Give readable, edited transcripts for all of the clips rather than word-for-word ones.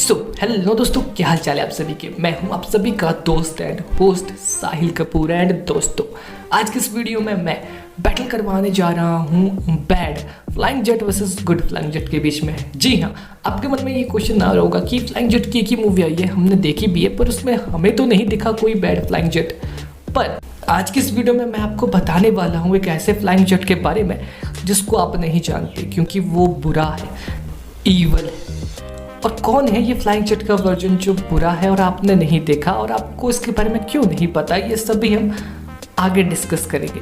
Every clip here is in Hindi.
हेलो दोस्तों, क्या हाल चाल है आप सभी के। मैं हूं आप सभी का दोस्त and host Sahil Kapoor. And दोस्तों, आज की इस वीडियो में मैं बैटल करवाने जा रहा हूं bad flying jet versus good flying jet के बीच में। जी हाँ, आपके मन में ये क्वेश्चन आ रहा होगा कि फ्लाइंग जेट की एक ही मूवी आई है, हमने देखी भी है, पर उसमें हमें तो नहीं दिखा कोई बैड फ्लाइंग जेट। पर आज की इस वीडियो में मैं आपको बताने वाला हूँ एक ऐसे फ्लाइंग जेट के बारे में जिसको आप नहीं जानते, क्योंकि वो बुरा है, ईवल है। और कौन है ये फ्लाइंग जेट का वर्जन जो बुरा है और आपने नहीं देखा, और आपको इसके बारे में क्यों नहीं पता, ये सभी हम आगे डिस्कस करेंगे।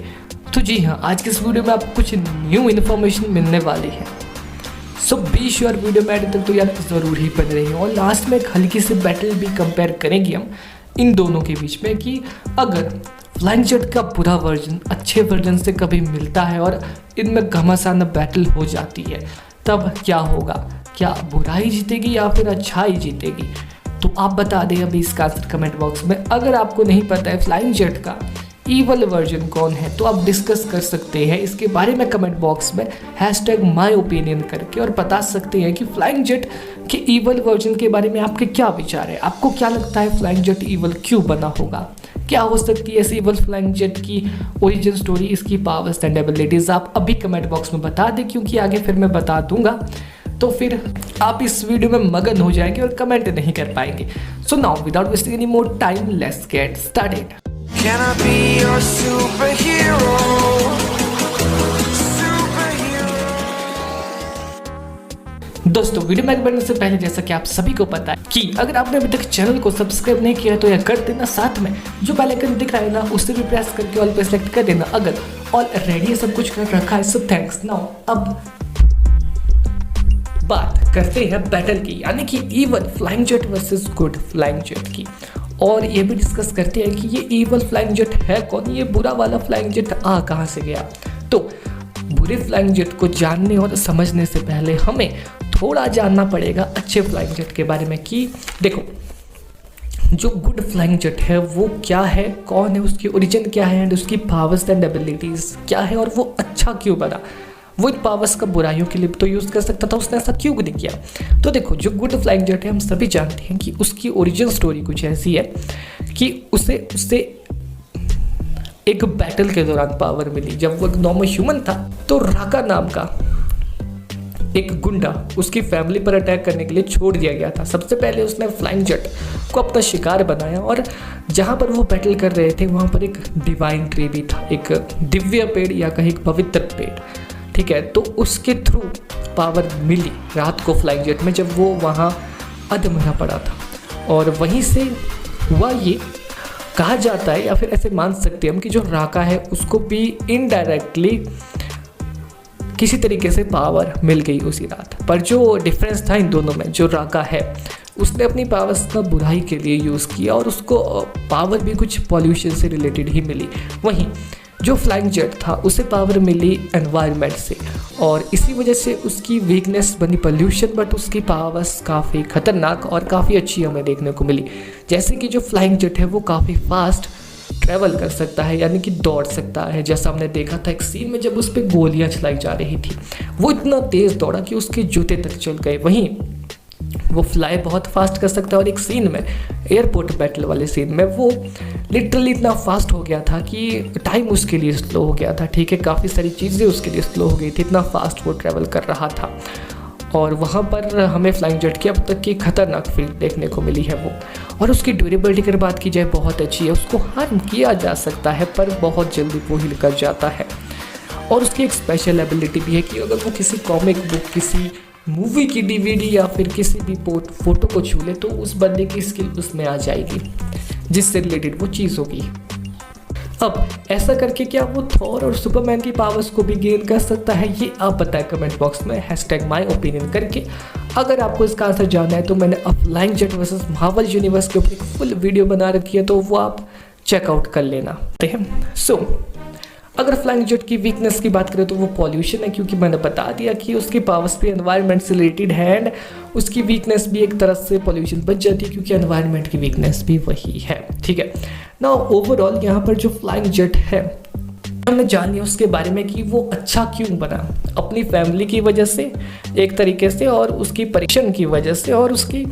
तो जी हाँ, आज की इस वीडियो में आपको कुछ न्यू इन्फॉर्मेशन मिलने वाली है। सो बी श्योर वीडियो में एंड तक तो यार ज़रूर ही बन रही है। और लास्ट में एक हल्की सी बैटल भी कंपेयर करेंगे हम इन दोनों के बीच में कि अगर फ्लाइंग जेट का बुरा वर्जन अच्छे वर्जन से कभी मिलता है और इनमें घमासान बैटल हो जाती है, तब क्या होगा। क्या बुराई जीतेगी या फिर अच्छाई जीतेगी, तो आप बता दें अभी इसका आंसर कमेंट बॉक्स में। अगर आपको नहीं पता है फ्लाइंग जेट का ईवल वर्जन कौन है, तो आप डिस्कस कर सकते हैं इसके बारे में कमेंट बॉक्स में #myopinion करके, और बता सकते हैं कि फ्लाइंग जेट के ईवल वर्जन के बारे में आपके क्या विचार है। आपको क्या लगता है फ्लाइंग जेट ईवल क्यों बना होगा, क्या हो सकती है ऐसी ईवल फ्लाइंग जेट की ओरिजिन स्टोरी, इसकी पावर्स एंड एबिलिटीज आप अभी कमेंट बॉक्स में बता दें, क्योंकि आगे फिर मैं बता दूंगा तो फिर आप इस वीडियो में मगन हो जाएंगे और कमेंट नहीं कर पाएंगे। So now without wasting any more time, let's get started. Can I be your superhero? दोस्तों, वीडियो में आगे बढ़ने से पहले जैसा कि आप सभी को पता है कि अगर आपने अभी तक चैनल को सब्सक्राइब नहीं किया है तो यह कर देना, साथ में जो बेल आइकन दिख रहा है ना उसे भी प्रेस करके ऑल पे सेलेक्ट कर देना अगर ऑलरेडी सब कुछ कर रखा है। So thanks. नाउ अब बात करते हैं बैटल की, यानी कि evil flying jet versus good flying jet की, और ये भी डिस्कस करते हैं कि ये ईवल फ्लाइंग जेट है कौन, ये बुरा वाला फ्लाइंग जेट कहाँ से गया। तो बुरे फ्लाइंग जेट को जानने और समझने से पहले हमें थोड़ा जानना पड़ेगा अच्छे फ्लाइंग जेट के बारे में कि देखो, जो गुड फ्लाइंग जेट है वो क्या है, कौन है, उसकी ओरिजिन क्या है, एंड उसकी पावर्स एंड एबिलिटीज़ क्या है, और वो अच्छा क्यों बना। वो इन पावर्स का बुराइयों के लिए तो यूज़ कर सकता था, उसने ऐसा क्यों नहीं किया। तो देखो, जो गुड फ्लाइंग जेट है हम सभी जानते हैं कि उसकी ओरिजिन स्टोरी कुछ ऐसी है कि उसे एक बैटल के दौरान पावर मिली। जब वो एक नॉर्मल ह्यूमन था तो राका नाम का एक गुंडा उसकी फैमिली पर अटैक करने के लिए छोड़ दिया गया था। सबसे पहले उसने फ्लाइंग जेट को अपना शिकार बनाया, और जहाँ पर वो बैटल कर रहे थे वहाँ पर एक डिवाइन ट्री भी था, एक दिव्य पेड़ या कहीं एक पवित्र पेड़, ठीक है। तो उसके थ्रू पावर मिली रात को फ्लाइंग जेट में, जब वो वहाँ अधमरा पड़ा था। और वहीं से हुआ, ये कहा जाता है या फिर ऐसे मान सकते हैं हम कि जो राका है उसको भी इनडायरेक्टली किसी तरीके से पावर मिल गई उसी रात। पर जो डिफरेंस था इन दोनों में, जो राका है उसने अपनी पावर्स का बुराई के लिए यूज़ किया और उसको पावर भी कुछ पॉल्यूशन से रिलेटेड ही मिली। वहीं जो फ्लाइंग जेट था उसे पावर मिली एनवायरनमेंट से, और इसी वजह से उसकी वीकनेस बनी पॉल्यूशन, बट उसकी पावर्स काफ़ी खतरनाक और काफ़ी अच्छी हमें देखने को मिली। जैसे कि जो फ्लाइंग जेट है वो काफ़ी फास्ट ट्रैवल कर सकता है, यानी कि दौड़ सकता है। जैसा हमने देखा था एक सीन में जब उस पर गोलियां चलाई जा रही थी, वो इतना तेज़ दौड़ा कि उसके जूते तक चल गए। वहीं वो फ्लाई बहुत फास्ट कर सकता है, और एक सीन में एयरपोर्ट बैटल वाले सीन में वो लिटरली इतना फास्ट हो गया था कि टाइम उसके लिए स्लो हो गया था, ठीक है। काफ़ी सारी चीज़ें उसके लिए स्लो हो गई थी, इतना फास्ट वो ट्रैवल कर रहा था। और वहाँ पर हमें फ्लाइंग जेट की अब तक की खतरनाक फील्ड देखने को मिली है वो। और उसकी ड्यूरेबिलिटी की बात की जाए बहुत अच्छी है, उसको हार्म किया जा सकता है पर बहुत जल्दी वो हिल कर जाता है। और उसकी एक स्पेशल एबिलिटी भी है कि अगर वो किसी कॉमिक बुक, किसी मूवी की DVD या फिर किसी भी फोटो को छू ले तो उस बंदे की स्किल उसमें आ जाएगी, जिससे रिलेटेड वो चीज़ होगी। अब ऐसा करके क्या वो थॉर और सुपरमैन की पावर्स को भी गेन कर सकता है, ये आप बताएं कमेंट बॉक्स में #myopinion करके। अगर आपको इसका आंसर जानना है तो मैंने flying jet versus Marvel universe के ऊपर एक फुल वीडियो बना रखी है, तो वो आप चेकआउट कर लेना। सो अगर फ्लाइंग जेट की वीकनेस की बात करें तो वो पॉल्यूशन है, क्योंकि मैंने बता दिया कि उसकी पावर्स भी एनवायरनमेंट से रिलेटेड है, एंड उसकी वीकनेस भी एक तरह से पॉल्यूशन बच जाती है, क्योंकि एनवायरनमेंट की वीकनेस भी वही है, ठीक है ना। ओवरऑल यहाँ पर जो फ्लाइंग जेट है हमने जान लिया उसके बारे में कि वो अच्छा क्यों बना, अपनी फैमिली की वजह से एक तरीके से, और उसकी परीक्षण की वजह से, और उसकी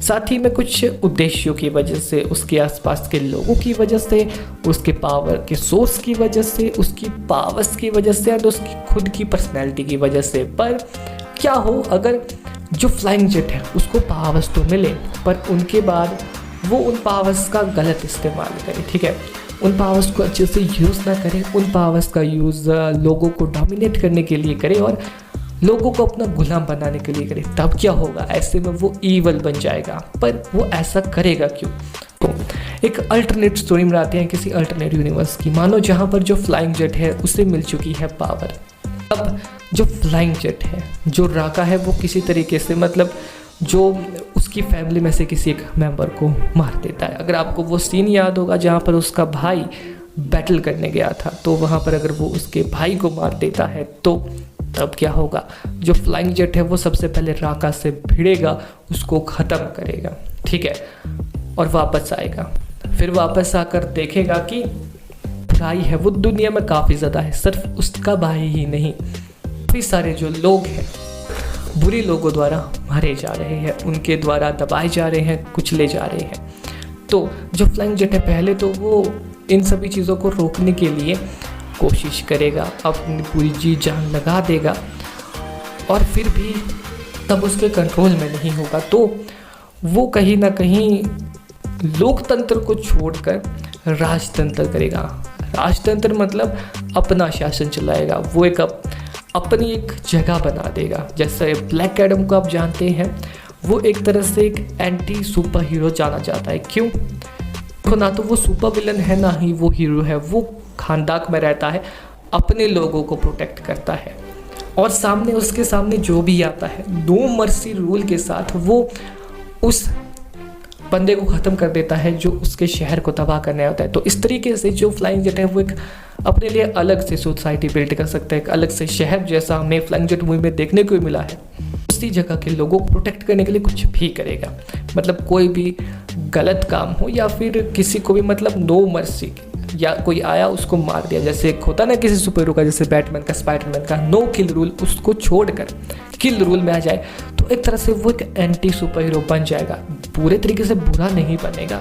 साथ ही में कुछ उद्देश्यों की वजह से, उसके आसपास के लोगों की वजह से, उसके पावर के सोर्स की वजह से, उसकी पावर्स की वजह से और उसकी खुद की पर्सनैलिटी की वजह से। पर क्या हो अगर जो फ्लाइंग जेट है उसको पावर्स तो मिले पर उनके बाद वो उन पावर्स का गलत इस्तेमाल करे, ठीक है, उन पावर्स को अच्छे से यूज़ ना करे, उन पावर्स का यूज़ लोगों को डोमिनेट करने के लिए करे और लोगों को अपना गुलाम बनाने के लिए करे, तब क्या होगा? ऐसे में वो ईवल बन जाएगा। पर वो ऐसा करेगा क्यों? तो एक अल्टरनेट स्टोरी में आते हैं किसी अल्टरनेट यूनिवर्स की, मानो जहाँ पर जो फ्लाइंग जेट है उसे मिल चुकी है पावर। अब जो फ्लाइंग जेट है, जो राका है, वो किसी तरीके से मतलब जो उसकी फैमिली में से किसी एक मेंबर को मार देता है। अगर आपको वो सीन याद होगा जहाँ पर उसका भाई बैटल करने गया था, तो वहाँ पर अगर वो उसके भाई को मार देता है तो तब क्या होगा? जो फ्लाइंग जेट है वो सबसे पहले राका से भिड़ेगा, उसको ख़त्म करेगा, ठीक है, और वापस आएगा। फिर वापस आकर देखेगा कि बुराई है वो दुनिया में काफ़ी ज़्यादा है, सिर्फ उसका भाई ही नहीं, काफ़ी सारे जो लोग हैं बुरे लोगों द्वारा मारे जा रहे हैं, उनके द्वारा दबाए जा रहे हैं, कुचले जा रहे हैं। तो जो फ्लाइंग जेट है पहले तो वो इन सभी चीज़ों को रोकने के लिए कोशिश करेगा, अपनी पूरी जी जान लगा देगा, और फिर भी तब उसके कंट्रोल में नहीं होगा तो वो कहीं ना कहीं लोकतंत्र को छोड़कर राजतंत्र करेगा। राजतंत्र मतलब अपना शासन चलाएगा, वो एक अपनी एक जगह बना देगा। जैसे ब्लैक एडम को आप जानते हैं, वो एक तरह से एक एंटी सुपर हीरो जाना जाता है। क्यों? तो ना तो वो सुपर विलन है ना ही वो हीरो है, वो खानदान में रहता है, अपने लोगों को प्रोटेक्ट करता है, और सामने उसके सामने जो भी आता है नो मर्सी रूल के साथ वो उस बंदे को ख़त्म कर देता है जो उसके शहर को तबाह करने आता है। तो इस तरीके से जो फ्लाइंग जेट है वो एक अपने लिए अलग से सोसाइटी बिल्ड कर सकता है, एक अलग से शहर जैसा हमें फ्लाइंग जेट मूवी में देखने को मिला है। उसी जगह के लोगों को प्रोटेक्ट करने के लिए कुछ भी करेगा, मतलब कोई भी गलत काम हो या फिर किसी को भी मतलब नो मर्सी, या कोई आया उसको मार दिया, जैसे एक होता ना किसी सुपर हीरो का, जैसे बैटमैन का, स्पाइडरमैन का नो किल रूल, उसको छोड़कर किल रूल में आ जाए तो एक तरह से वो एक एंटी सुपर हीरो बन जाएगा। पूरे तरीके से बुरा नहीं बनेगा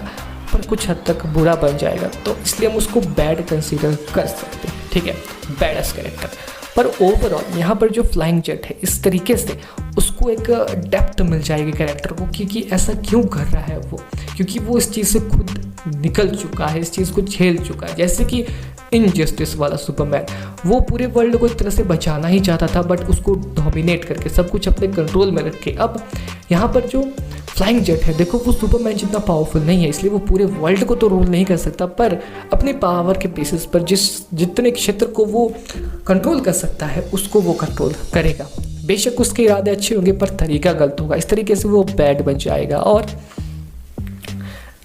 पर कुछ हद तक बुरा बन जाएगा, तो इसलिए हम उसको बैड कंसीडर कर सकते हैं, ठीक है, बैडस कैरेक्टर। पर ओवरऑल यहाँ पर जो फ्लाइंग जेट है इस तरीके से उसको एक डेप्थ मिल जाएगी कैरेक्टर को, क्योंकि ऐसा क्यों कर रहा है वो, क्योंकि वो इस चीज़ से खुद निकल चुका है, इस चीज़ को झेल चुका है। जैसे कि इनजस्टिस वाला सुपरमैन, वो पूरे वर्ल्ड को एक तरह से बचाना ही चाहता था, बट उसको डोमिनेट करके सब कुछ अपने कंट्रोल में रख के। अब यहाँ पर जो फ्लाइंग जेट है, देखो वो सुपरमैन जितना पावरफुल नहीं है, इसलिए वो पूरे वर्ल्ड को तो रूल नहीं कर सकता, पर अपने पावर के बेसिस पर जितने क्षेत्र को वो कंट्रोल कर सकता है उसको वो कंट्रोल करेगा। बेशक उसके इरादे अच्छे होंगे पर तरीका गलत होगा, इस तरीके से वो बैड बन जाएगा। और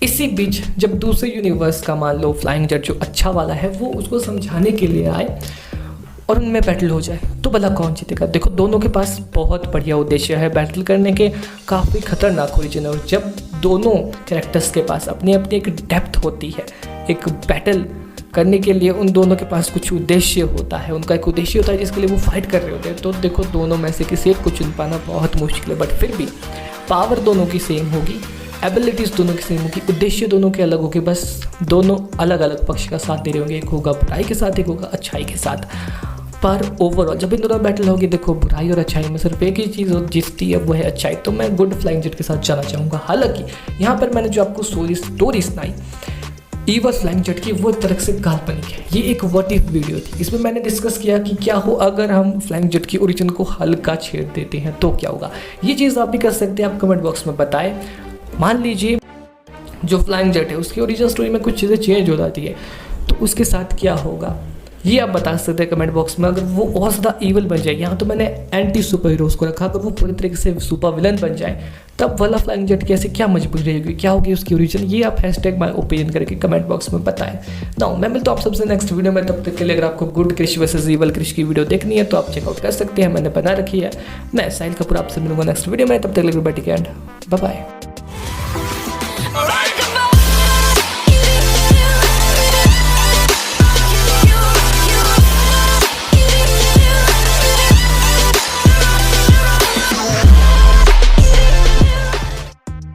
इसी बीच जब दूसरे यूनिवर्स का मान लो फ्लाइंग जेट जो अच्छा वाला है वो उसको समझाने के लिए आए और उनमें बैटल हो जाए, तो भला कौन जीतेगा? देखो दोनों के पास बहुत बढ़िया उद्देश्य है बैटल करने के, काफ़ी खतरनाक ओरिजिन है। और जब दोनों कैरेक्टर्स के पास अपनी अपनी एक डेप्थ होती है, एक बैटल करने के लिए उन दोनों के पास कुछ उद्देश्य होता है, उनका एक उद्देश्य होता है जिसके लिए वो फाइट कर रहे होते हैं, तो देखो दोनों में से किसी एक को चुन पाना बहुत मुश्किल है। बट फिर भी पावर दोनों की सेम होगी, एबिलिटीज़ दोनों की सेम होगी, उद्देश्य दोनों के अलग होंगे, बस दोनों अलग अलग पक्ष का साथ दे रहे होंगे, एक होगा बुराई के साथ, एक होगा अच्छाई के साथ। पर ओवरऑल जब इन दोनों बैटल होगी, देखो बुराई और अच्छाई में सिर्फ एक ही चीज़ जीतती है, वो है अच्छाई। तो मैं गुड फ्लाइंग जेट के साथ जाना चाहूँगा। हालांकि यहाँ पर मैंने जो आपको स्टोरी सुनाई ईवल फ्लाइंग जेट की, वो एक तरह से काल्पनिक है, ये एक व्हाट इफ वीडियो थी। इसमें मैंने डिस्कस किया कि क्या हो अगर हम फ्लाइंग जेट की ओरिजिन को हल्का छेड़ देते हैं तो क्या होगा। ये चीज़ आप भी कर सकते हैं, आप कमेंट बॉक्स में बताएं। मान लीजिए जो फ्लाइंग जेट है उसकी ओरिजिन स्टोरी में कुछ चीज़ें चेंज हो जाती है, तो उसके साथ क्या होगा ये आप बता सकते हैं कमेंट बॉक्स में। अगर वो और ज़्यादा ईवल बन जाए, यहाँ तो मैंने एंटी सुपर हीरोज़ को रखा, अगर वो पूरी तरीके से सुपर विलन बन जाए, तब वाला फ्लाइंग जेट कैसे क्या मजबूरी रहेगी, क्या होगी उसकी ओरिजिन, ये आप हैशटैग माय ओपिनियन करके कमेंट बॉक्स में बताएं। नाउ मैं मिलता हूँ आप सबसे नेक्स्ट वीडियो में, तब तक के लिए अगर आपको good Krish versus evil Krish की वीडियो देखनी है तो आप चेकआउट कर सकते हैं, मैंने बना रखी है। मैं साहिल कपूर आपसे मिलूंगा नेक्स्ट वीडियो में, तब तक के लिए बाय बाय।